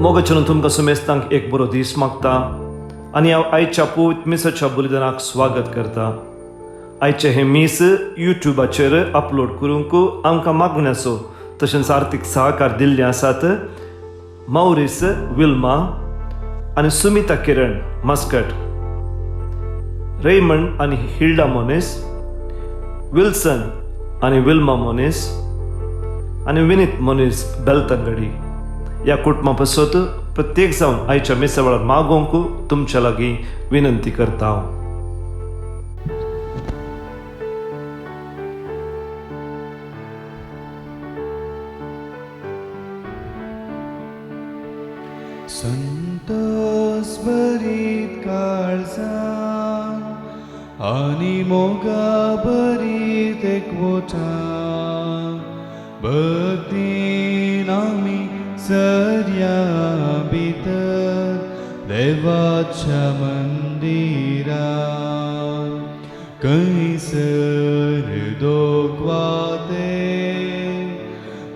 मोगाच्यान तुमकां सुमेस्तांक एक बरो दीस मागता आनी हांव आयच्या पवित्र मिसाच्या बलिदानाक स्वागत करता. आयचे हे मीस युट्यूबाचेर अपलोड करूंक आमकां मागण्याचो तशेंच आर्थीक सहकार दिल्ले आसात मौरीस विल्मा आनी सुमिता किरण मस्कट, रेमंड आनी हिल्डा मोनेस, विल्सन आनी विल्मा मोनेस आनी विनीत मोनेस बेलतंगडी ह्या कुटुंबा पासत प्रत्येक जावन आयच्या मिसा वेळार मागोवंक तुमच्या लागीं विनंती करता हांव. संतोष बरीत काळजां आनी मोगा बरीत एकवटां भक्तीन आमी सर्या भितर देवाच्या मंदिरां खंयसर दोगवाते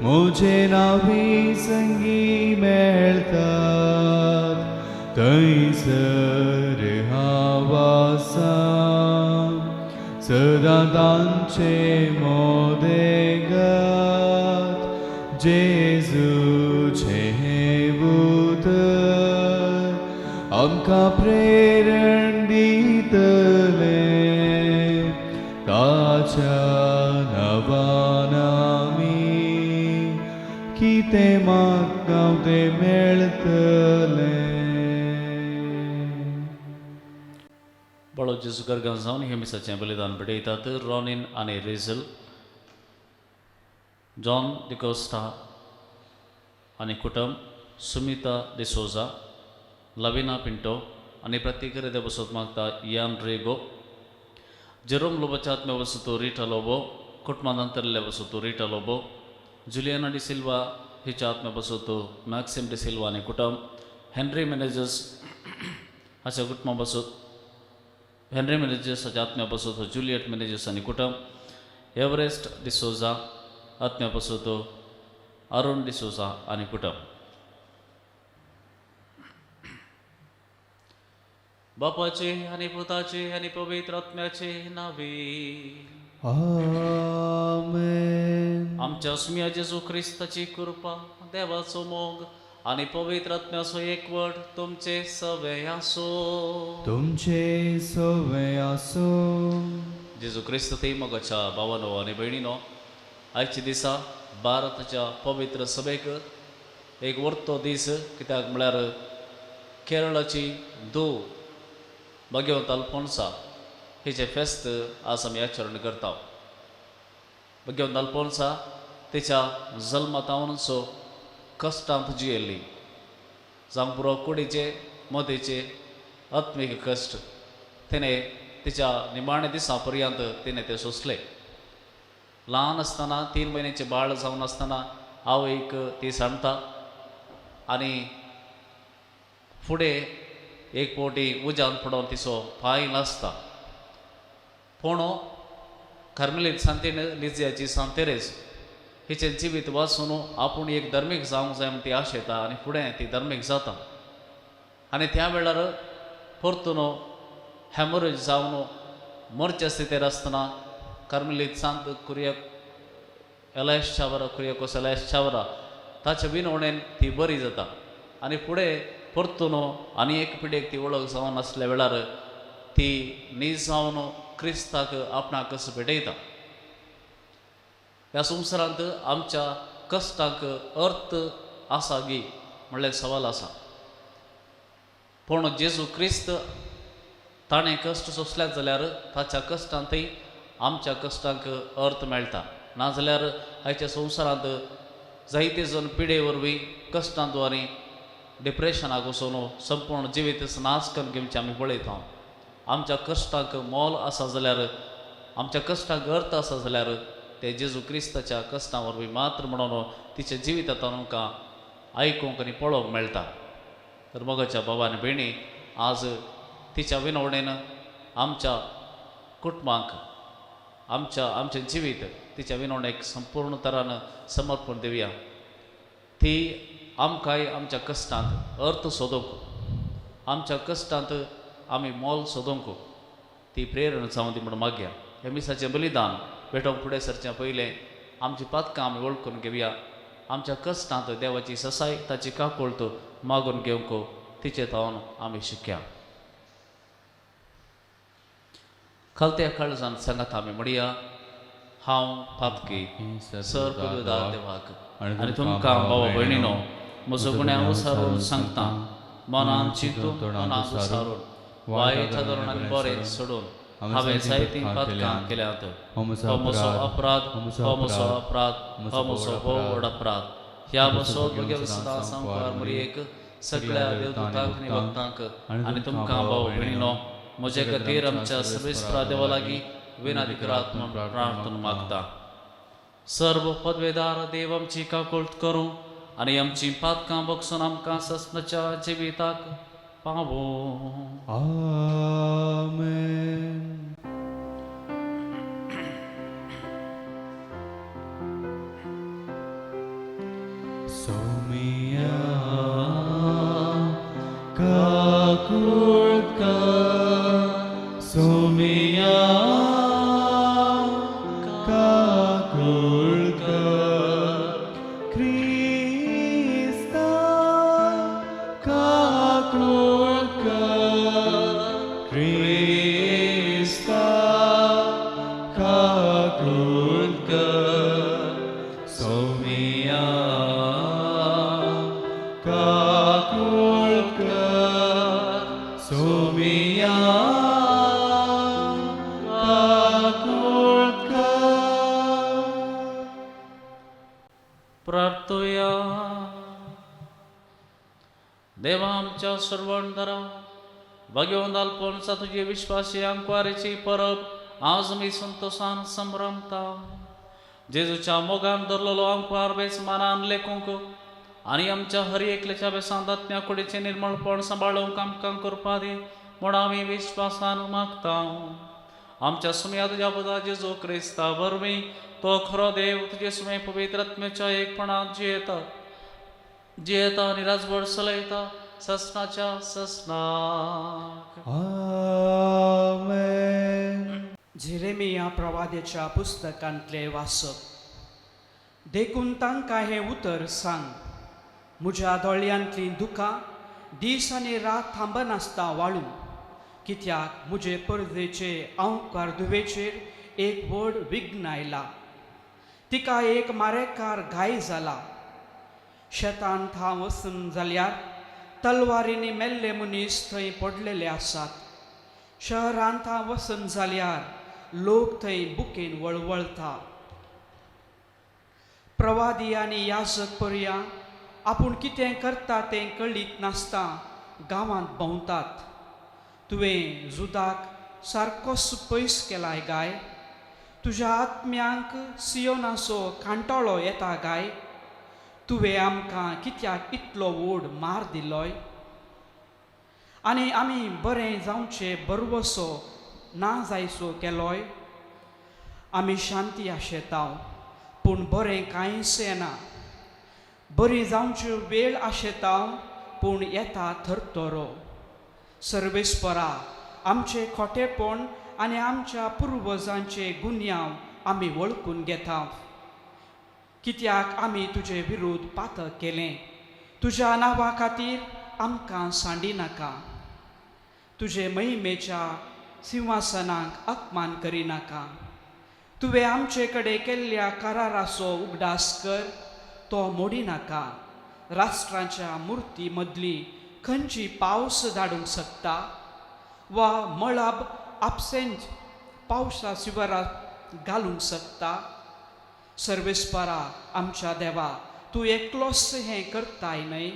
म्हजे नावी संगी मेळटात थंयसर हांव आसां सदां तांचे मोदेगात जेजूचे हें उतर आमकां प्रेरण दितलें ताच्या नांवान आमी कितें मागतां तें मेळटलें. बळो जेजू गर्गां जावन हे मिसाचें बलिदान भेटयतात रॉनिन आनी रेझल, जॉन डिकोस्टा आनी कुटुंब, सुमिता डिसोजा, लविना पिंटो आनी प्रतिक्रिया बसत मागता यान रेगो, जेरोम लोबोच्या आत्म्या वसतो रिटा लोबो, कुटुंबानंतरले वसतो रिटा लोबो, जुलियाना डी सिल्वा हिच्या आत्म्या बसतो मॅक्सिम डी सिल्वा आनी कुटुंब, हेनरी मेनेजस हाच्या कुटुंबा बसत हेनरी मेनेजस हाच्या आत्म्या बसतो जुलियट मेनेजस आनी कुटुंब, एव्हरेस्ट डिसोजा आत्म्या बसतो अरुण डिसोजा आनी कुटुंब. बापाचे आनी पुताचे आनी पवित्र आत्म्याचे नावे आमेन. आमच्या सुमिया जेजू क्रिस्ताची कृपा, देवाचो मोग आनी पवित्र आत्म्याचो एकवट तुमचे सगळे आसो. तुमचे सवे आसो. जेजू क्रिस्त थंय मोगाच्या भावानो आनी भयणीनो, आयच्या दिसा भारताच्या पवित्र सभेक एक वर्तो दीस, कित्याक म्हळ्यार केरळाची भगवंत अल्फोन्सा हिचे फेस्त आज आमी आचरण करता. भगवंत अल्फोन्सा तिच्या जल्मातावनचो कश्टांत जियेल्ली, जावं पुरो कुडीचे मोदेचे आत्मीक कश्ट तिणें तिच्या निमाणे दिसां पर्यंत तिणें ते सोंसले. ल्हान आसतना 3 म्हयन्याचें बाळ जावन आसतना आवयक ती सांडता आनी फुडें एक फावटी उज्यान पडोवन तिचो पांय नासता. पूण कार्मेलीत सांतीन लिजियाची सांत तेरेस हिचें जिवीत वाचून आपूण एक धर्मीक जावंक जाय म्हूण ती आशेता आनी फुडें ती धर्मीक जाता. आनी त्या वेळार परतून हॅमरेज जावन मरचे स्थितीर आसतना कार्मेलीत सांत कुरियाकोस एलायस चावरा ताच्या विनवणेन ती बरी जाता आनी फुडें परतून आनी एक पिडेक ती वळख जावन आसल्या वेळार ती नीज जावन क्रिस्ताक आपणाक कसो भेटयता. ह्या संवसारांत आमच्या कश्टांक अर्थ आसा गी म्हणल्यार सवाल आसा. पूण जेजू क्रिस्त ताणें कश्ट सोंसल्यात जाल्यार ताच्या कश्टांतय आमच्या कश्टांक अर्थ मेळटा. नाजाल्यार आयच्या संवसारांत जायते जण पिडे वरवीं कश्टांद्वारे डिप्रेशनाक वचून संपूर्ण जिवीत नाश करून घेवचें आमी पळयता. आमच्या कश्टांक मोल आसा जाल्यार, आमच्या कश्टांक अर्थ आसा जाल्यार ते जेजू क्रिस्ताच्या कश्टां वरवीं मात्र म्हणून तिच्या जिवितांत आमकां आयकूंक आनी पळोवंक मेळटा. तर मोगाच्या भावान भयणी, आज तिच्या विनवणेन आमच्या कुटुंबांक आमचें जिवीत तिच्या विनवणेक संपूर्ण तरान समर्पण दिवया. ती आमकांय आमच्या कश्टांत अर्थ सोदूंक आमच्या कश्टांत आमी मोल सोदूंक ती प्रेरणा जावं ती म्हणून मागया. हे मिसाचें बलिदान भेटोवंक फुडें सरच्या पयलें आमची पातकां आमी वळखून घेवया. आमच्या कश्टांत देवाची ससाय ताची काकूळट मागून घेवंक तिचे तावन आमी शिकया. खालत्या काळजान सांगात आमी म्हणया, हांव पातकी सर पदवीदार देवाक आनी तुमकां भावा भयणीनो म्हजो गुन्यांव विसारून सांगता. मनान चिंतून तोंडान विसारून वायट धोरण आनी बरें सोडून हांवें जायतीं पातकां केल्यात. हो म्हजो अपराध, हो म्हजो अपराध, हो म्हजो व्हड अपराध. ह्या बसो भुरग्या सदां संवकार मरयेक सगळ्या देवदूतांक आनी भक्तांक आनी तुमकां भाव भयणीनो म्हजे खातीर आमच्या सर्वेस्परा देवा लागीं विनाधिकारात म्हणून प्रार्थना मागता. सर्व पदवेदार देव आमची काकूळट करूं आनी आमची पातकां बगसून आमकां ससनाच्या जिविताक पावो. आमेन. सोमिया काकूळट कर, सोमिया काकूळट कर, ख्रिस्ता काकूळट कर, ख्रिस्ता काकूळट कर, सोमिया काकूळट कर, सोमिया काकूळट कर. प्रार्थया. देवा आमच्या सर्वंतरा भगवंत अल्पोनसा तुझे विश्वासी अंकवारीची परब आज मी संतोषान संभ्रमता. जेजूच्या मोगान धरलेलो अंकवार बेस मानान लेखूंक आनी आमच्या हर एकल्याच्या बेसांत आत्म्या कुडीचें निर्मळपण सांबाळूंक आमकां करपा दी म्हूण आमी विश्वासान मागता. आमच्या सुम्या तुज्या पुता जेजू क्रिस्ता वरवीं तो खरो देव तुजे सुमे पवित्र आत्म्याच्या एकपणांत जियेता आनी राजवट चलयता ससनाच्या ससनाक. आमेन. झेरेमिया प्रवाद्याच्या पुस्तकांतले वाचप. देखून तांकां हें उतर सांग, म्हज्या दोळ्यांतलीं दुखां दीस आनी रात थांबनासता वाळू. कित्याक म्हजे परदेचे अंकार दुवेचेर एक व्हड विघ्न आयला. तिका एक मारेकार घाय जाला. शेतान थांव वचून जाल्यार तलवारींनी मेल्ले मनीस थंय पडलेले आसात. शहरांत हांव वचून जाल्यार लोक थंय बुकेन वळवळटा. प्रवादी आनी याजक पर्या आपूण कितें करता तें कळीत नासता गांवांत भोंवतात. तुवें जुदाक सारकोच पयस केलाय गाय. तुज्या आत्म्यांक सियोनाचो कांटाळो येता गाय. तुवें आमकां कित्याक इतलो व्हड मार दिलोय. आनी आमी बरें जावचे बरवसो ना जायसो केलोय. आमी शांती आशेताव पूण बरें कांयच येना. बरी जावच्यो वेळ आशेताव पूण येता थरथरो. सर्वेस्परा आमचे खोटेपण आनी आमच्या पुर्वजांचे गुन्यांव आमी वळखून घेता. कित्याक आमी तुजे विरोध पातक केलें. तुज्या नांवा खातीर आमकां सांडिनाका. तुजे महिमेच्या सिंहासनाक अपमान करिनाका. तुवें आमचे कडेन केल्ल्या कराराचो उगडास कर, तो मोडिनाका. राष्ट्रांच्या मुर्ती मदली खंयची पावस धाडूंक शकता वा मळब आपसेंत पावसा शिवराक घालूंक शकता. सर्वेस्परा आमच्या देवा, तूं एकलोच हें करताय न्हय.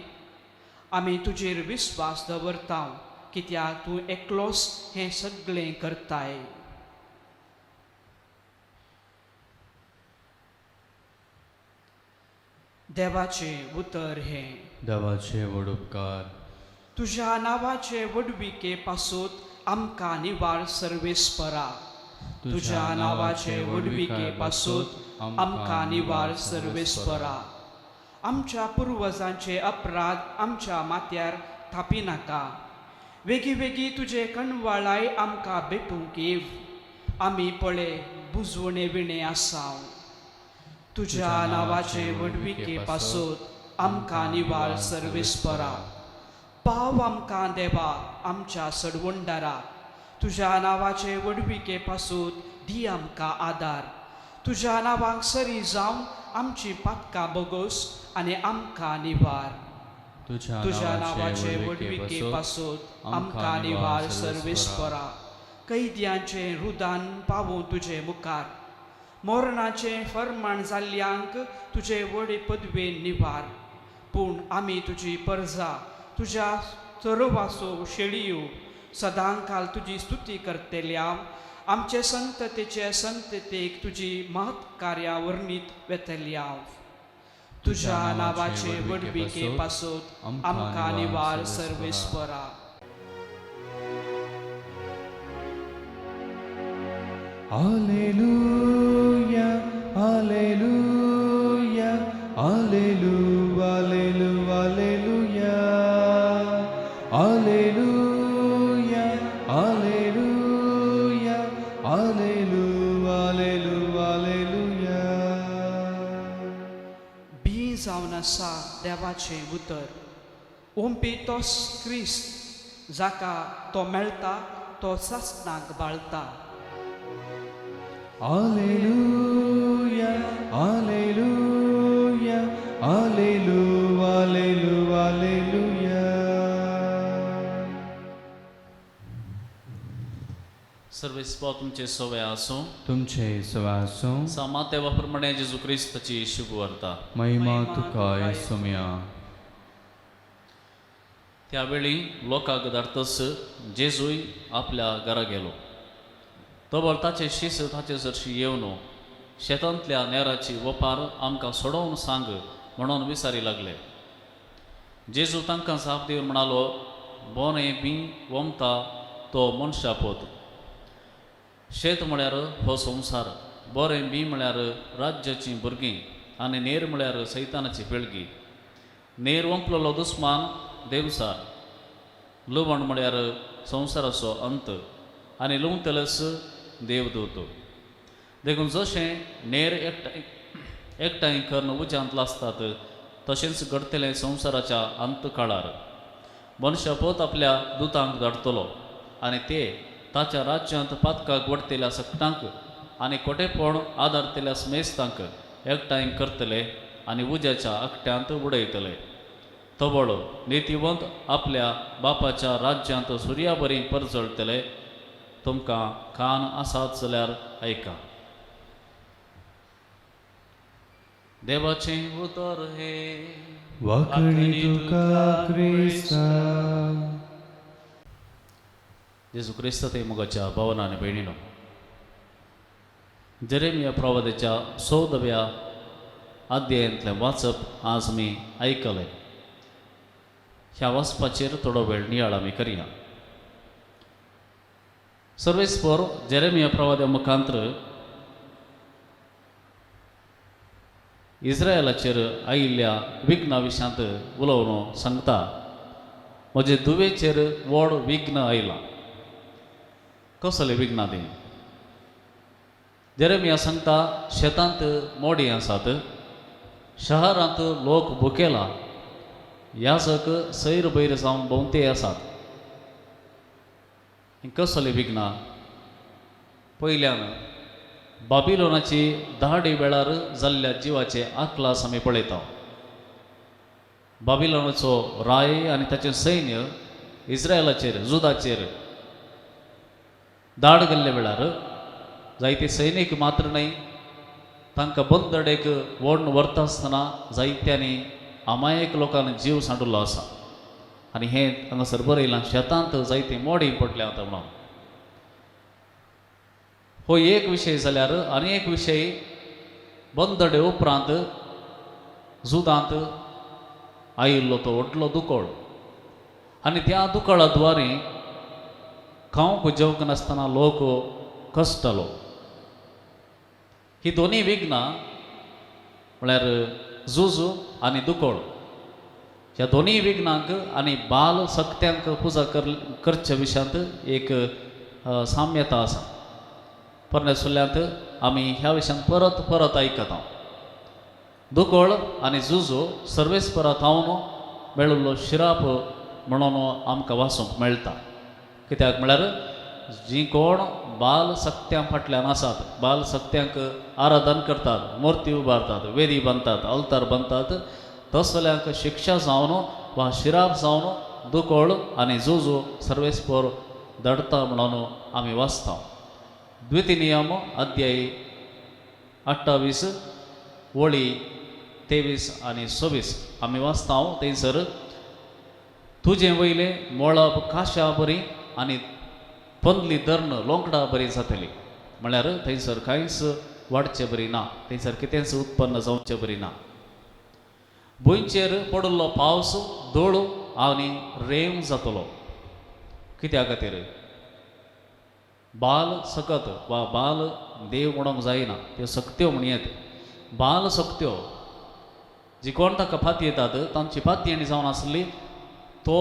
आमी तुजेर विस्वास दवरता कित्याक तूं एकलोच हें सगळें करताय. देवाचे उतर हें. देवाचे व्हड उपकार. तुज्या नांवाचे वडविके पासून आमकां निवाळ सर्वेस्परा. तुज्या नांवाचे वडविके पासून आमकां निवाळ सर्वेस्परा. आमच्या पुर्वजांचे अपराध आमच्या माथ्यार थापी नाका. वेगी वेगी तुजे कणवाळाय आमकां भेटूंक येव. आमी पळे बुजवणे विणे आसाव. तुज्या नांवाचे वडविके पासत आमकां निवाळ सर्वेस्परा. पाव आमकां देवा आमच्या सडवंडारा. तुज्या नांवाचे वडविके पासत दी आमकां आदार. तुज्या नांवाक सरी जावन आमची पातकां बोगोस आनी आमकां निवार. तुज्या नांवाचे वडविके पासत आमकां निवार सर्वेस्परा. कैद्यांचे रुदान पावूं तुजे मुखार. मोरणाचे फर्माण जाल्ल्यांक तुजे व्हडे पदवेन निवार. पूण आमी तुजी परजा तुज्या चरवासो शेळयो सदांकाल तुजी स्तुती करतल्या. आमचे संततेचे संततेक तुजी महत् कार्या वर्णीत वेतल्या. तुज्या नांवाचे वडविके पासत आमकां निवार सर्वेस्परा. Alleluia, Alleluia, Alleluia, Alleluia, Alleluia, Alleluia, Alleluia, Alleluia, Alleluia. बी जावन आसा देवाचें उतर. ओंपी तोच क्रिस्त जाका तो मेळटा तो सासणाक बाळता. Alleluia, Alleluia, Alleluia, Alleluia, Alleluia. सर्वेस्वा तुमचे सवय आसूं. तुमचे सवासो सामा तेव्हाप्रमाणे जेजू क्रिस्ताची शुभ वार्ता. महिमा तुका येसुम्या. त्यावेळी लोकांक धाडतस जेजूय आपल्या घरा गेलो. तोवर ताचे शिस ताचे जरशी येवन शेतांतल्या नेराची वपार आमकां सोडोवन सांग म्हणून विचारी लागले. जेजू तांकां जाप दिवन म्हणालो, बोरें बी वमता तो मनशापोत. शेत म्हळ्यार हो संवसार. बोरें बी म्हळ्यार राज्याचीं भुरगीं आनी नेर म्हळ्यार सैतानाची पिळगी. नेर वंपलेलो दुस्मान देवसार. लुवण म्हळ्यार संवसाराचो अंत आनी लुंवतलस देवदूत. देखून जशें नेर एकठांय करून उज्यांत लासतात तशेंच घडतलें संवसाराच्या अंत काळार. मनशापोत आपल्या दुतांक धाडटलो आनी ते ताच्या राज्यांत पातकाक वडतेल्या सकटांक आनी कोटेपण आदारतेल्या मेस्तांक एकठांय करतले आनी उज्याच्या अकट्यांत उडयतले. तोबळ नितीवंत आपल्या बापाच्या राज्यांत सुर्या बरी परजळतले. तुमकां कान आसात जाल्यार ऐका. देवाचें उतर हे वाकडी तुका क्रिस्ता. जेजू क्रिस्त ते मुगाच्या भावना आनी भयणीनो, जेरेमिया प्रवादाच्या 14व्या अध्यायांतलें वाचप आज आमी आयकलें. ह्या वाचपाचेर थोडो वेळ नियाळ आमी करया. सर्वेस्पर जेरेमिया प्रवाद्या मुखांतर इस्रायलाचेर आयिल्ल्या विघ्ना विशांत उलोवन सांगता. म्हजे दुवेचेर व्हड विघ्न आयलां. कसलें विघ्ना तें? जेरेमिया सांगता, शेतांत मोडी आसात, शहरांत लोक भुकेला, याजक सैर बैर जावन भोंवते आसात. कसलें विघ्ना? पयल्यान बाबिलोनाची 10 वेळार जाल्ल्या जिवाचे आकलास आमी पळयता. बाबिलोनाचो राय आनी ताचें सैन्य इस्रायलाचेर जुदाचेर दाड गेल्ल्या वेळार जायते सैनीक मात्र न्हय, तांकां बंदडेक व्हरून व्हरता आसतना जायत्यांनी अमायक लोकांनी जीव सांडुल्लो आसा. आनी हें हांगासर बरयलां, शेतांत जायते मोडी पडल्या वता म्हणून. हो एक विशय जाल्यार आनी एक विशय बंदडे उपरांत जुदांत आयिल्लो तो व्हडलो दुकोळ आनी त्या दुकाळा द्वारे खावंक जेवंक नासतना लोक कश्टालो. ही दोनी विघ्नां म्हळ्यार जुजू आनी दुकोळ ह्या दोन्ही विघ्नांक आनी बाल सक्त्यांक पुजा करच्या विशयांत एक साम्यता आसा. परमेश्वरांत आमी ह्या विशयान परत परत आयकता. दुकोळ आनी जुजू सर्वेस्परांत हांव मेळिल्लो शिराप म्हणून आमकां वाचूंक मेळटा. कित्याक म्हळ्यार जीं कोण बाल सक्त्यां फाटल्यान आसात, बाल सक्त्यांक आराधन करतात, मुर्ती उबारतात, वेदी बांदतात, अल्तार बांदतात, तसल्यांक शिक्षा जावन वा शिराप जावन दुकोळ आनी जुजू सर्वेस्पर धडता म्हणून आमी वाचता. द्वितीनियम अध्याय 28 वळी 23 आनी 26 आमी वाचता. थंयसर तुजें वयलें मोळप काश्या बरी आनी पंदली धरण लोंकडां बरी जातली. म्हळ्यार थंयसर कांयच वाडचें बरी ना, थंयसर कितेंच उत्पन्न जावचें बरी ना. भुंयचेर पडिल्लो पावस धूळ आनी रेंव जातलो. कित्या खातीर? बाल सकत वा बाल देव म्हणूंक जायना, त्यो सक्त्यो म्हणयत. बाल सक्त्यो जी कोण ताका फाती येतात तांची फाती आनी जावन आसली तो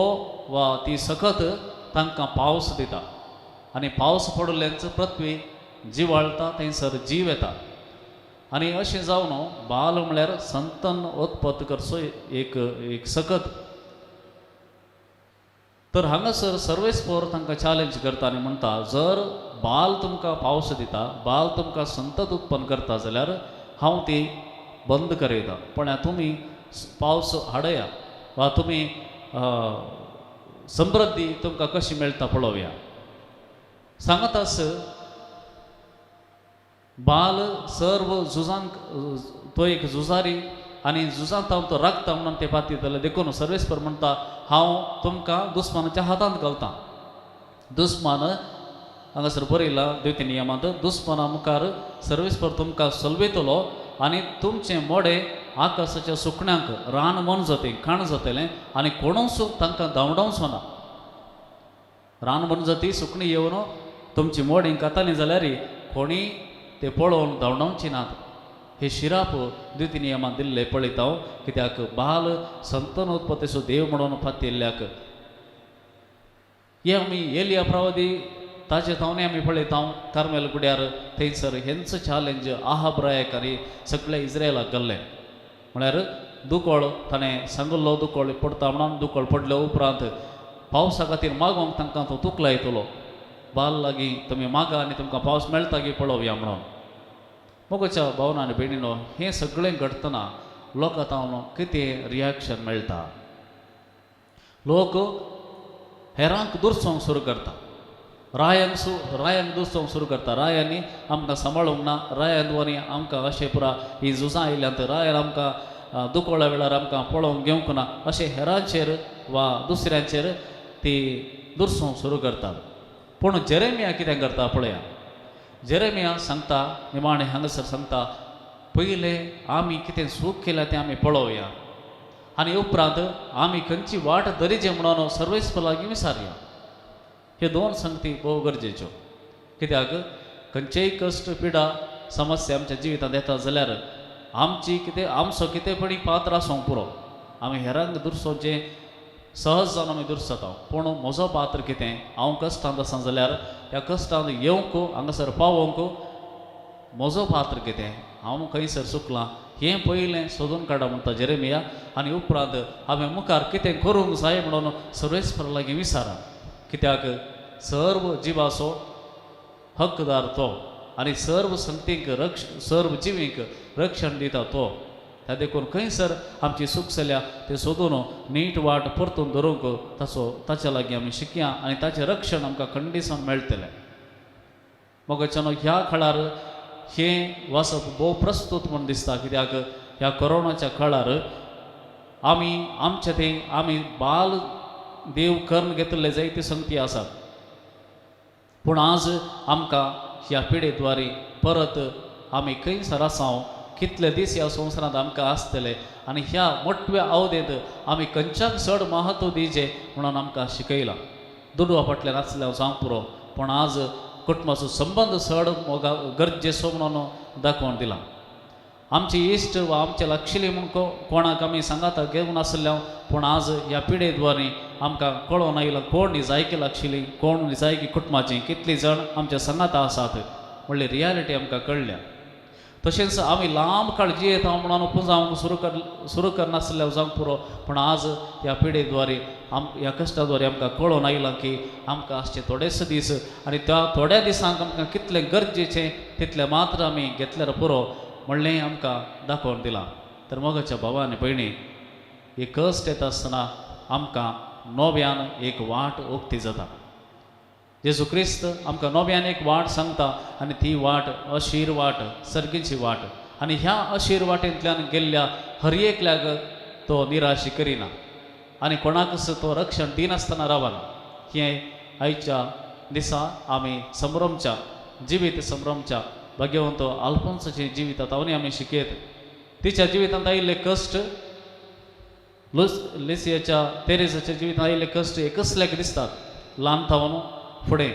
वा ती सकत तांकां पावस दिता आनी पावस पडलेंच पृथ्वी जिवाळटा, थंयसर जीव येता. आनी अशें जावन बाल म्हळ्यार संतन उत्पत्त करचो एक सकत. तर हांगासर सर्वेस्पर तांकां चॅलेंज करता आनी म्हणटा जर बाल तुमकां पावस दिता, बाल तुमकां संतत उत्पन्न करता जाल्यार हांव ती बंद करयता. पण तुमी पावस हाडया वा तुमी समृद्धी तुमकां कशी मेळटा पळोवया. सांगतास बाल सर्व झुजांक तो एक झुजारी आनी झुजांत हांव तो राखता म्हणून ते फाती जाल्यार देखून सर्वेस्पर म्हणटा हांव तुमकां दुस्मानाच्या हातांत घालता. दुस्मान हांगासर बरयला द्वितीनियमांत दुस्माना मुखार सर्वेस्पर तुमकां चलयतलो आनी तुमचें मोडे आकाशाच्या सुकण्यांक रान मन जातलें, खाण जातलें आनी कोणूच तांकां धांवडावंच ना. रान मन जाती सुकणी येवन तुमची मोडीं कातालीं जाल्यार कोणी ते पळोवन धांवडावची नात. हे शिराप द्वितीनियमांत दिल्ले पळयता. कित्याक बाल संतन उत्पत्तीचो देव म्हणून फाती येयल्ल्याक हे आमी एलिया प्रवादी ताचे थावणे आमी पळयता कार्मेल गुड्यार. थंयसर हेंच चॅलेंज आहाब रायक आनी सगळ्या इस्रायलाक घाल्लें. म्हळ्यार दुकोळ ताणें सांगल्लो दुकोळ पडटा म्हणून दुकोळ पडले उपरांत पावसा खातीर मागोवंक तांकां तो तुक लायतलो. बाल लागीं तुमी मागा आनी तुमकां पावस मेळटा गी पळोवया म्हणून. मोगाच्या भावना आनी भयणीनो हें सगळें घडटना लोकां तावन कितें रिएक्शन मेळटा? लोक हेरांक दुरसोंक सुरू करता, रायांक दुसोवंक सुरू करता. रायांनी आमकां सांबाळूंक ना, रायांनी आमकां अशें पुरा ही झुजां आयल्यांत रायान आमकां दुकोळ्या वेळार आमकां पळोवंक घेवंक ना अशें हेरांचेर वा दुसऱ्यांचेर ती दुरसोवंक सुरू करतात. पूण जेरेमिया कितें करता पळया. जेरेमिया सांगता निमाणें हांगासर सांगता पयलें आमी कितें सूख केलां तें आमी पळोवया आनी उपरांत आमी खंयची वाट धरिजे म्हणून सर्वेस्पर लागीं विचारया. हे दोन संगती भोव गरजेच्यो. कित्याक खंयचेय कश्ट पिडा समस्या आमच्या जिवितांत येता जाल्यार आमची कितें आमचो कितेंपणी पात्र आसूंक पुरो. आमी हेरांक दुरसोवचें सहज जावन आमी दुरसता. पूण म्हजो पात्र कितें? हांव कश्टांत आसा जाल्यार ह्या कश्टांत येवंक हांगासर पावोवंक म्हजो पात्र कितें? हांव खंयसर चुकलां हें पयलें सोदून काडा म्हणटा जेरेमिया. आनी उपरांत हांवें मुखार कितें करूंक जाय म्हणून सर्वेस्परा लागीं विचारा. कित्याक सर्व जिवाचो हक्कदार तो आनी सर्व संगतींक सर्व जिवीक रक्षण दिता तो. त्या देखून खंयसर आमची चूक जाल्या तें सोदून नीट वाट परतून धरूंक ताच्या लागीं आमी शिकया आनी ताचें रक्षण आमकां खंडीसान मेळटलें. मोगाच्यानो ह्या काळार हें वाचप भोव प्रस्तूत म्हूण दिसता. कित्याक ह्या कोरोनाच्या काळार आमचे थंय आमी बाल देव कर्ण घेतले जायते संगती आसात. पूण आज आमकां ह्या पिडे द्वारे परत आमी खंयसर आसांव कितले दीस ह्या संवसारांत आमकां आसतले आनी ह्या मोठव्या अवधेंत आमी खंयच्याक चड महत्व दिवचें म्हणून आमकां शिकयलां. दुडवा फाटल्यान आसले हांव सांग पुरो. पूण आज कुटुंबाचो संबंद चड गरजेचो म्हणून दाखोवन दिला. आमची इश्ट वा आमचे लागशिली म्हणून कोणाक आमी सांगात घेवन आसल्या पूण आज ह्या पिढेद्वारे आमकां कळोन आयलां कोण जायकी लागशिली कोण जायकी कुटुंबाची कितलीं जण आमच्या संगात आसात म्हणली रियालिटी आमकां कळल्या. तशेंच आमी लांब काळ जियेता म्हणून पुंजावंक सुरू करनासल्या जावंक पुरो पूण आज ह्या पिढेद्वारे ह्या कश्टाद्वारे आमकां कळोन आयलां की आमकां आसचे थोडेच दीस आनी त्या थोड्या दिसांक आमकां कितलें गरजेचें तितलें मात्र आमी घेतल्यार पुरो म्हणलें आमकां दाखोवन दिलां. तर मोगाच्या भावा आनी भयणी ही कश्ट येता आसतना आमकां नव्यान एक वाट उक्ती जाता. जेजू क्रिस्त आमकां नव्यान एक वाट सांगता आनी ती वाट अशीर वाट सर्गीची वाट आनी ह्या अशीर वाटेंतल्यान गेल्ल्या हर एकल्याक तो निराश करिना आनी कोणाकच तो रक्षण दिनासतना रावना. हें आयच्या दिसा आमी संभ्रमच्या जिवीत संभ्रमच्या भगवंत आल्फोन्साचें जिवितांत आमी शिकयत. तिच्या जिवितांत आयिल्ले कश्ट लिसियाच्या तेरेसाच्या जिवितांत आयिल्ले कश्ट एकसल्याक दिसतात ल्हान थावन फुडें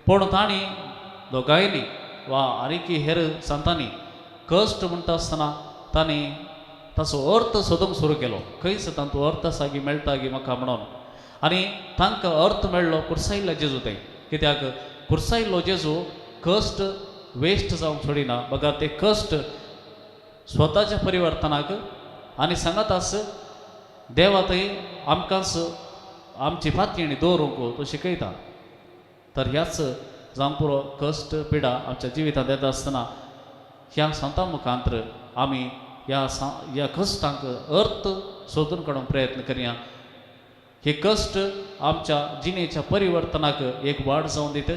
पूण तांणी दोगांयनी वा आनीकी हेर संतांनी कश्ट म्हणटा आसतना तांणी ताचो अर्थ सोदूंक सुरू केलो. खंयच तांचो अर्थ आसा की मेळटा की म्हाका म्हणून आनी तांकां अर्थ मेळ्ळो कुर्सायिल्ल्या जेजू थंय. कित्याक कुर्सायिल्लो जेजू कश्ट वेस्ट जावंक सोडिना बगा ते कश्ट स्वताच्या परिवर्तनाक आनी सांगात आस देवा थंय आमकांच आमची फातयणी दवरूंक तो शिकयता. तर ह्याच जावंक पुरो कश्ट पिडा आमच्या जिवितांत येता आसतना ह्या संतां मुखांतर आमी ह्या कश्टांक अर्थ सोदून काडूंक प्रयत्न करया. हे कश्ट आमच्या जिणेच्या परिवर्तनाक एक वाट जावन दित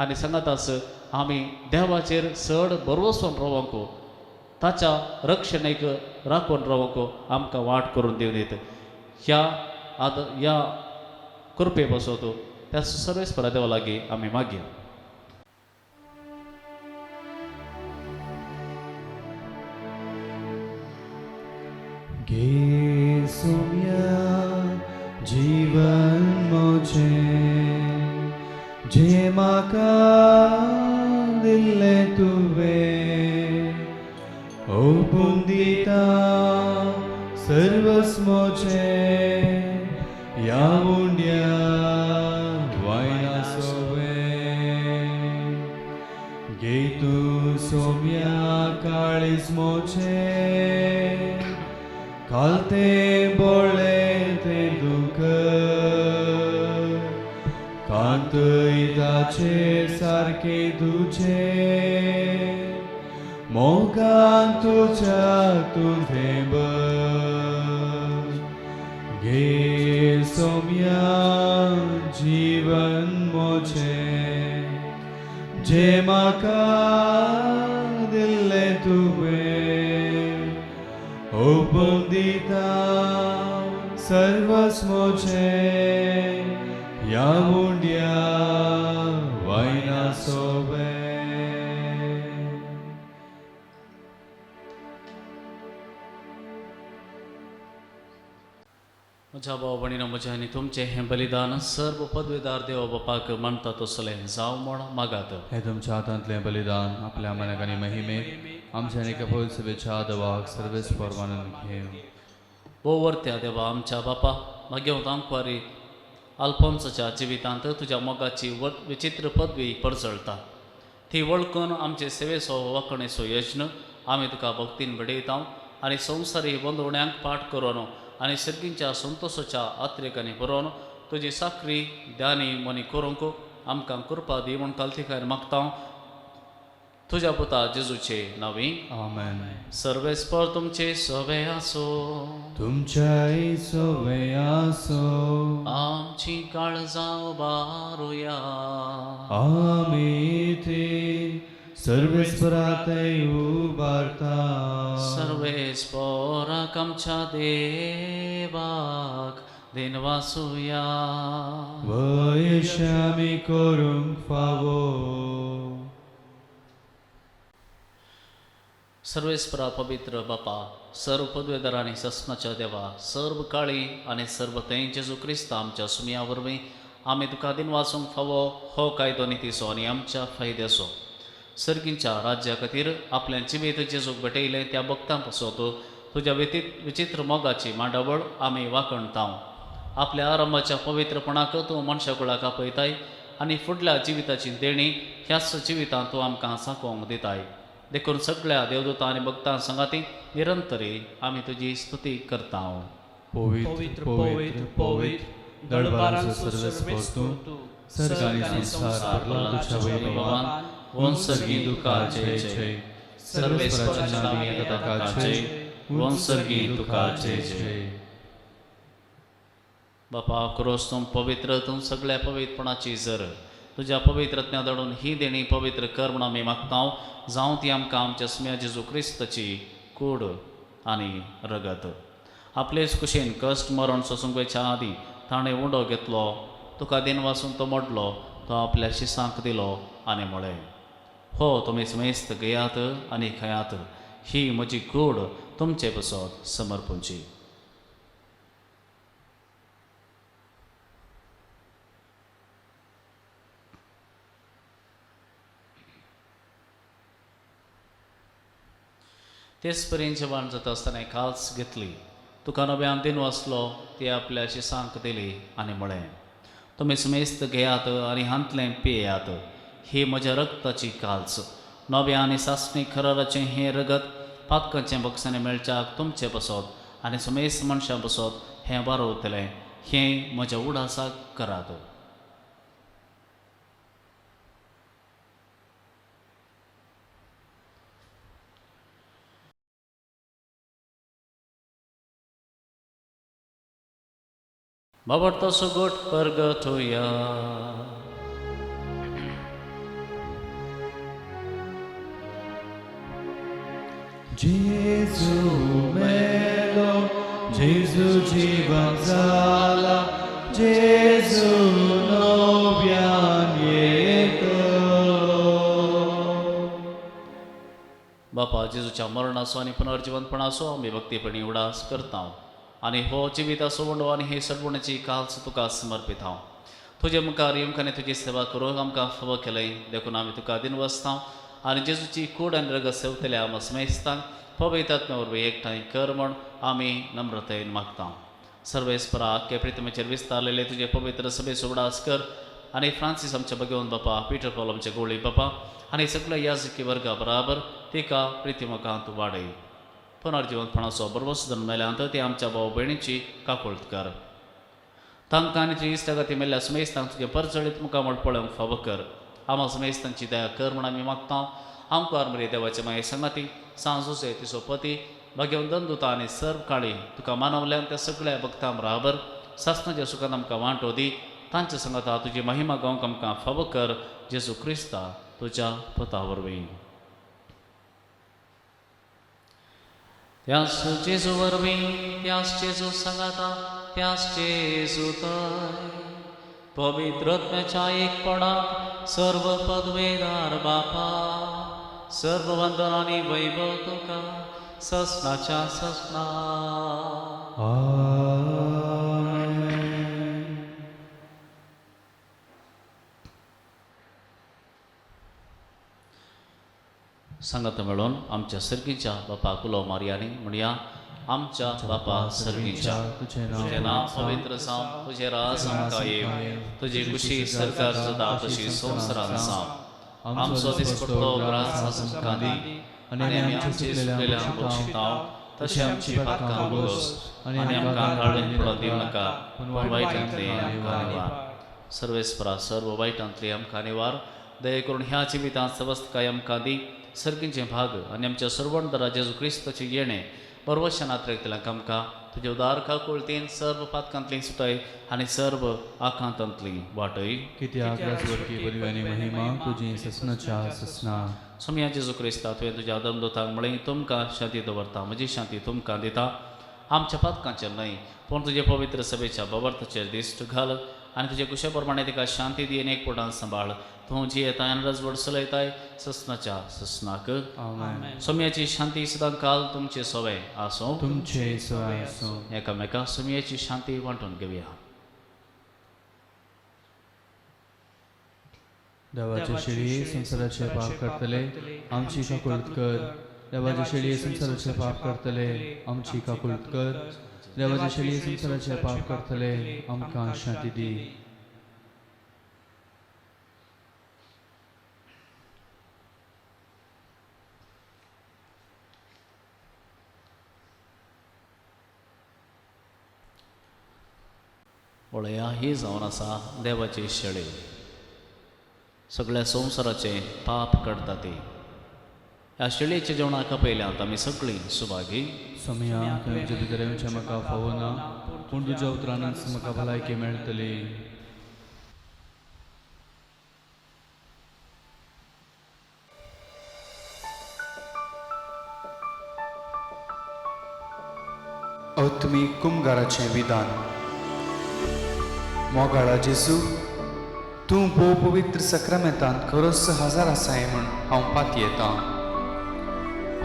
आनी सांगात आस आमी देवाचेर चड भरवोसून रावंक ताच्या रक्षणेक राखून रावंक आमकां वाट करून दिवन दित. ह्या कृपे बसोत त्या सर्वेस्परा देवा लागीं आमी मागया. घे सोम्या जीवन मोचें जे म्हाका दिल्लें तुवें ओपून दिता सर्वस्व मोचें ह्या उंड्या वायना सोवें. घे तूं सोम्या काळीज मोचें कालतें बोळ्ळें तें दुख कांतयताचेर सारकें तुजें मोगान तुज्या तुझें बस. घे सोम्या जीवन मोचें जे म्हाका दिल्लें तुवें ओपून दिता सर्वस्व मोचें ह्या उंड्या वायना सोवें. म्हज्या भाव भयणीनो म्हज्या आनी तुमचें हें बलिदान सर्व पदवेदार देवा बापाक मानता तसलें जावं म्हण मागात. हे तुमच्या हातांतलें बलिदान आपल्या मनाक आनी महिमेक आमच्या आनी कपल सभेच्या आदवाक सर्वेस्पर मानून घेव. वो वर्त्या देवा आमच्या बापा मागेव तांकवारी आल्फोन्साच्या जिवितांत तुज्या मोगाची विचित्र पदवी परजळटा. ती वळखून आमचे सेवेचो वाखणेचो यज्ञ आमी तुका भक्तीन बडयता आनी संवसारी बंदवण्यांक पाठ करून आनी सर्गींच्या संतोशाच्या आत्रेकांनी बरोवन तुजी साखरी ध्यानी मनी करूंक आमकां कृपा दी म्हूण कालतिकायेन मागता तुज्या पुता जेजूचे नांवी आमेन. सर्वेस्पर तुमचे सोबे आसो तुमच्याय सोबे आसो आमची काळजां बारुया आमी ते सर्वेस्परातय उबारता. सर्वेस्पराक आमच्या देवाक दिनवासुया वयश आमी करूंक फावो. सर्वेस्परा पवित्र बापा सर्व पदवेदार आनी सस्नाच्या देवा सर्व काळी आनी सर्व तें जेजू क्रिस्त आमच्या सुमया वरवीं आमी तुका दिन वाचूंक फावो हो कायदो नितीचो आनी आमच्या फायद्याचो सर्गींच्या राज्या खातीर आपल्या जिवीत जेजूक भेटयलें त्या भक्तां पासत तुज्या विचित्र मोगाची मांडावळ आमी वाखणताव. आपल्या आरंभाच्या पवित्रपणाक तूं मनशा कुळाक आपयताय आनी फुडल्या जिविताची देणी ह्याच जिवितांत तूं आमकां सांकोवंक दिताय. देखून सगळ्या देवदूतां आनी भक्तां संगाती निरंतरी आमी तुजी स्तुती करताव. पवित्र पवित्र पवित्र दळबारांचो सर्वेस्पर तूं सर्ग आनी संसार भरला तुझ्या वैभवान. वंसर्गी तुका जय जय. सर्वेस्पराच्या नामी एकता जय. वंसर्गी तुका जय जय. बापा क्रोस तूं पवित्र, तूं सगळ्या पवित्रपणाची जर तुज्या पवित्रत्या दडून ही देणी पवित्र कर म्हूण आमी मागताव. जावं ती आमकां आमच्या स्मेय जेजू क्रिस्ताची कूड आनी रगत. आपलेच कुशीन कश्ट मरण सोसूंक आदी ताणें उंडो घेतलो, तुका दिन वासून तो मोडलो, तो आपल्या शिसांक दिलो आनी म्हळें, हो तुमी स्मेस्त घेयात आनी खयात, ही म्हजी कूड तुमचे बसत समर्पूंची. तेच परेन जेवण जाता आसतना काल्स घेतली, तुका नव्यान दिन वाचलो, ती आपल्या शिसांक दिली आनी म्हळें, तुमी समेस्त घेयात आनी हांतलें पियेयात, ही म्हज्या रक्ताची काल्स. नव्या आनी सासणी खराराचें हें रगत पातकांचें बक्षांनी मेळच्याक तुमचे बसत आनी समेस्त मनशां बसत हें बारोवतलें, हें म्हज्या उडासाक करात. बाबडतोसो गोट परगटोया. जेजू मेलो, जेजू जीवन जाला, जेजू नव्यान येतो. बापा जेजूच्या मरणाचो आनी पुनर्जिवंतपणाचो आमी भक्तीपणी उडास करता आनी हो जिविताचो वंडो आनी हे सडवण्याची काल्स तुका समर्पित हांव. तुजे मुखार येवंकाने तुजी सेवा करूंक आमकां फावो केलें, देखून आमी तुका दिन वसता आनी जेजूची कूड आनी रगत सेवतल्या आम स्मेस्तांक पवित्रात्म्या वरवीं एकठांय कर म्हूण आमी नम्रतेन मागता. सर्वेस्परा आख्खे प्रितमेचेर विस्तारलेले तुजे पवित्र सभेचो उडास कर आनी फ्रांसीस आमचे भगवंत बापा, पीटर पॉल आमचे गोळी बापा आनी सगळ्या याजकी वर्गा बराबर तिका प्रितिमकांत वाडय. पुनर्जिवंतपणाचो बरो सुदारण मेल्यांत ते आमच्या भाव भयणीची काकुळट कर. तांकां आनी तुजी इश्टागती मेल्ल्या समेस्तांक तुजे परचळीत मुखामळ पळोवंक फावो कर. आमा समेस्तांची दया कर म्हूण आमी मागता. आमकां मरे देवाचे माये संगाती सांजोचे तिचो पती भगवंत दंदुता आनी सर्व काळी तुका मानवल्यान त्या सगळ्या भक्तां बराबर सासणाच्या सुखांत आमकां वांटो दी. तांच्या संगता तुजी महिमा गावंक आमकां फावो कर. जेजू क्रिस्ता तुज्या पुता वरवीं. त्याच जेजू वरवीं, त्याच जेजू संगाता, त्याच जेजू तय पवित्रत्म्याच्या एकपणात सर्व पदवेदार बापा, सर्व वंदन आनी वैभव तुका ससनाच्या ससना. संगत मेळून आमच्या सर्गीच्या बापा कुलो मारयानी म्हणया, आमच्या बापा सर्गीच्या तुझे नाव पवित्र जावं, तुझे राज आमकां येव, तुजी खुशी सरकार जाता तशी संवसारांत जावं. आमचो दिसपट्टो ग्रास आमकां दी आनी आमी आमचे सुटलेल्यांक बक्षिताव, तशें आमची पातकां बोस आनी आमकां हाडून पडूंक दिवं नाका, पूण वायटांतली आमकां निवार. सर्वेस्परा सर्व वायटांतली आमकां निवार. दये करून ह्या जिवितांत सवस्तकाय आमकां दी. सर्गींचे भाग आनी आमच्या सर्वणदरा जेजू क्रिस्ताचे येणे बरवशानात रेगतल्यांक आमकां तुजे उदार काकुळतीन सर्व पातकांतली सुटय आनी सर्व आखांतांतली वाटय. कित्याक राजवटी बली आनी महिमा तुजी ससनाच्या ससना. सोम्या जेजू क्रिस्ता तुवें तुज्या दमदूतांक म्हळें, तुमकां शांती दवरता, म्हजी शांती तुमकां दिता. आमच्या पातकांचेर न्हय पूण तुजे पवित्र सभेच्या बवर्ताचेर दिश्ट घाल आनी तुजे कुशे प्रमाणे तिका शांती दी आनी एकपोटान सांबाळ. तूं जी येताय आनी रजवड चलयताय ससनाच्या ससनाक. सोम्याची शांती सदां काल तुमचे सोवे आसूं. तुमचे सोवे आसूं. एकामेका सोम्याची शांती वांटून घेवया. देवाचे शेळी संसाराचे पाप करतले आमची काकुळत कर. देवाचे शेळी संसाराचे पाप करतले आमची काकुळत कर. देवाचे शेळी संसाराचे पाप करतले आमकां शांती दी. वळया ही जावन आसा देवाची शेळी. सगळ्या संवसाराचे पाप करता ती. ह्या शेळयेच्या जेवणाक पयल्यात आमी सगळीं सुभागी. समया तुमच्या भितर म्हाका फावो ना पूण तुज्या उतरांत म्हाका भलायकी मेळटली. अवतमीक कुमगाराचें विधान. मोगाळा जेजू, तूं भोव पवित्र सक्रामेंतांत खरोच हजार आसाय म्हूण हांव पाती येतां.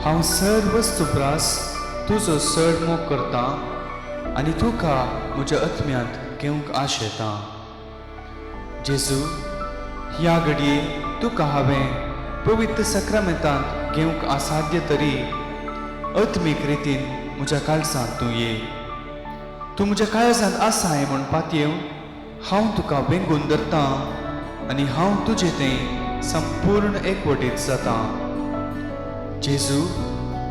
हांव सर्व वस्तुप्रास तुजो चड मोग करतां आनी तुका म्हज्या आत्म्यांत घेवंक आश येतां. जेजू, ह्या घडये तुका हांवें पवित्र सक्रामेंतांत घेवंक असाध्य तरी आत्मीक रितीन म्हज्या काळजांत तूं ये. तूं म्हज्या काळजांत आसाय म्हूण पातयेव हांव तुका वेंगून धरतां आनी हांव तुजें तें संपूर्ण एकवटीत जातां. जेजू,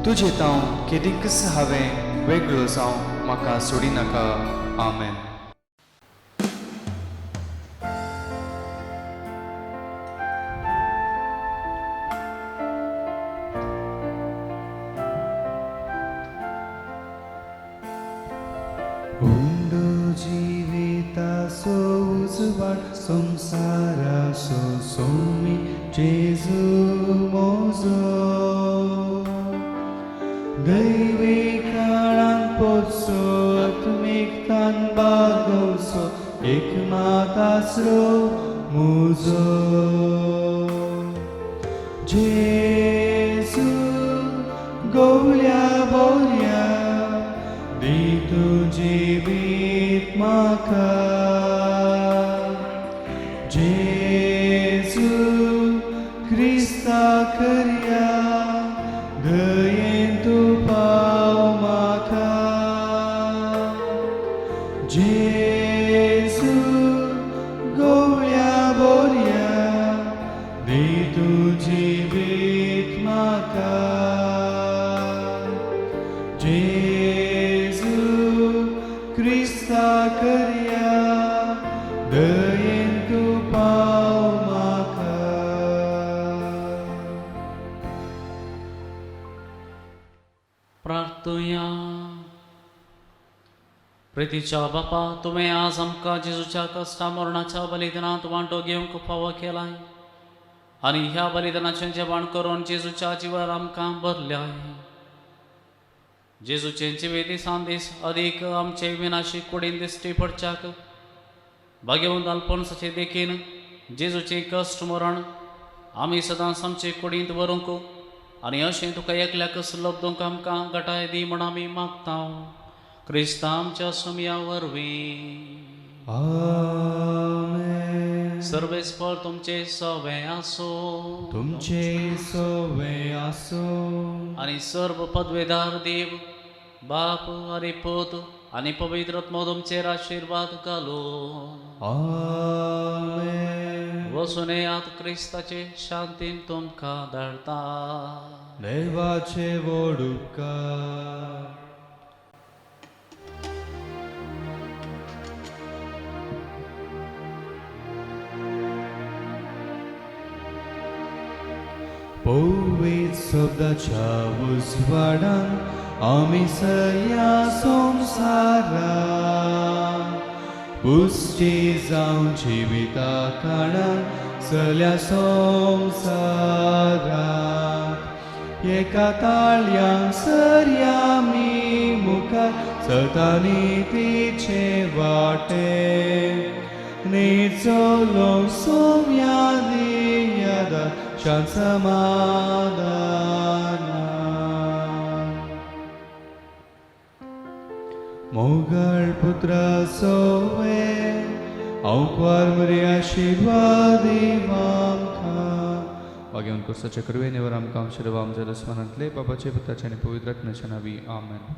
तुजें तांव केदींकच हांवें वेगळो जावं म्हाका सोडिनाका. आमेन. जिवितासो उजवाड संसारासो सोमी जेजू मोजो. दैवी काळान पोचो आत्मिकतान बागोवचो एकमात आसरो मुजो. जेजू गवल्या बोरया दी तू जिवीत म्हाका. जेजू क्रिस्ता करया दयेन तू पाव म्हाका. जेजू गवळ्या बोरया दी तू जिवीत म्हाका. जेजू क्रिस्ता करया दयेन तू पाव म्हाका. प्रार्थुया. प्रितीच्या बापा, तुवें आज आमकां जेजूच्या कश्टा मरणाच्या बलिदानांत वांटो घेवंक फावो केलाय आनी ह्या बलिदानाचें जेवण करून जेजूच्या जिवार आमकां भरल्याय. जेजूचे जिवेती सांदीस अदीक आमचे विनाशी कुडीन दिश्टी पडच्याक भाग्यवंत अल्फोन्साचे देखीन जेजूचे कश्ट मरण आमी सदांच आमचे कुडींत व्हरूंक आनी अशें तुका एकल्याकच लब्धूंक आमकां घटाय दी म्हूण आमी मागतां. क्रिस्ता आमच्या समया वरवीं. आमेन. सर्वेस्पर तुमचे सवे आसो. तुमचे सवे आसो. आनी सर्व पदवेदार देव बाप आनी पुत आनी पवित्र आत्मा तुमचेर आशिर्वाद घालो. आमेन. वचून येयात क्रिस्ताचे शांतीन तुमकां धाडटा. देवाचे व्हड उपकार. पवित्र शब्दाच्या उजवाडान आमी सया संवसारान पुष्टी जावन जिविता काळान सल्या संवसाराक एका ताळयांक सरया आमी मुखार सतानितीचे वाटे निचोलो सोम्या दियादा शांत समाधान. मोगळ पुत्रा सोवे हांव क्वार मरे आशिर्वाद दिवां घेवन कुर्साच्या करवेनेवर आमकां शिरवाम जलस्मनांतले बाबाचे पुताचे आनी पवित्र आत्म्याच्या नावी आमेन.